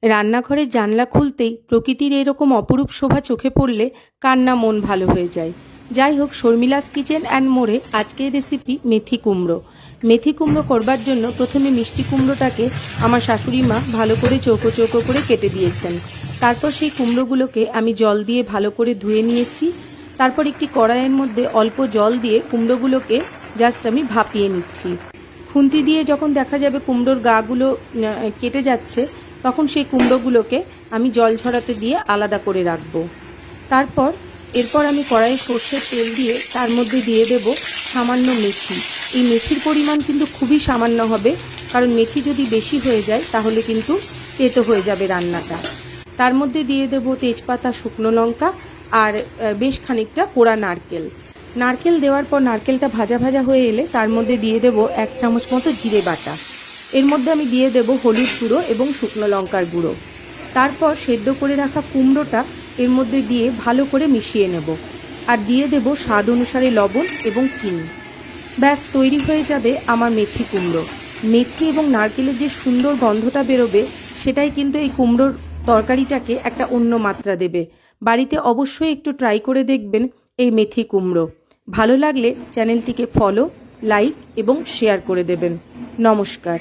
রান্নাঘরের জানলা খুলতেই প্রকৃতির এরকম অপরূপ শোভা চোখে পড়লে কার না মন ভালো হয়ে যায়। যাই হোক, শর্মিলাস কিচেন অ্যান্ড মোড়ে আজকের রেসিপি মেথি কুমড়ো। মেথি কুমড়ো করবার জন্য প্রথমে মিষ্টি কুমড়োটাকে আমার শাশুড়ি মা ভালো করে চৌকো চৌকো করে কেটে দিয়েছেন। তারপর সেই কুমড়োগুলোকে আমি জল দিয়ে ভালো করে ধুয়ে নিয়েছি। তারপর একটি কড়াইয়ের মধ্যে অল্প জল দিয়ে কুমড়োগুলোকে জাস্ট আমি ভাপিয়ে নিচ্ছি। খুন্তি দিয়ে যখন দেখা যাবে কুমড়োর গাগুলো কেটে যাচ্ছে, তখন সেই কুমড়োগুলোকে আমি জল ঝরাতে দিয়ে আলাদা করে রাখবো। এরপর আমি কড়াইয়ে সর্ষের তেল দিয়ে তার মধ্যে দিয়ে দেব সামান্য মেথি। এই মেথির পরিমাণ কিন্তু খুবই সামান্য হবে, কারণ মেথি যদি বেশি হয়ে যায় তাহলে কিন্তু তেতো হয়ে যাবে রান্নাটা। তার মধ্যে দিয়ে দেব তেজপাতা, শুকনো লঙ্কা আর বেশ খানিকটা কোড়া নারকেল দেওয়ার পর নারকেলটা ভাজা ভাজা হয়ে এলে তার মধ্যে দিয়ে দেব 1 চামচ মতো জিরে বাটা। এর মধ্যে আমি দিয়ে দেব হলুদ গুঁড়ো এবং শুকনো লঙ্কার গুঁড়ো। তারপর সেদ্ধ করে রাখা কুমড়োটা এর মধ্যে দিয়ে ভালো করে মিশিয়ে নেব, আর দিয়ে দেব স্বাদ অনুসারে লবণ এবং চিনি। ব্যাস তৈরি হয়ে যাবে আমার মেথি কুমড়ো। মেথি এবং নারকেলের যে সুন্দর গন্ধটা বেরোবে, সেটাই কিন্তু এই কুমড়োর তরকারিটাকে একটা অন্য মাত্রা দেবে। বাড়িতে অবশ্যই একটু ট্রাই করে দেখবেন এই মেথি কুমড়ো। ভালো লাগলে চ্যানেলটিকে ফলো, লাইক এবং শেয়ার করে দেবেন। নমস্কার।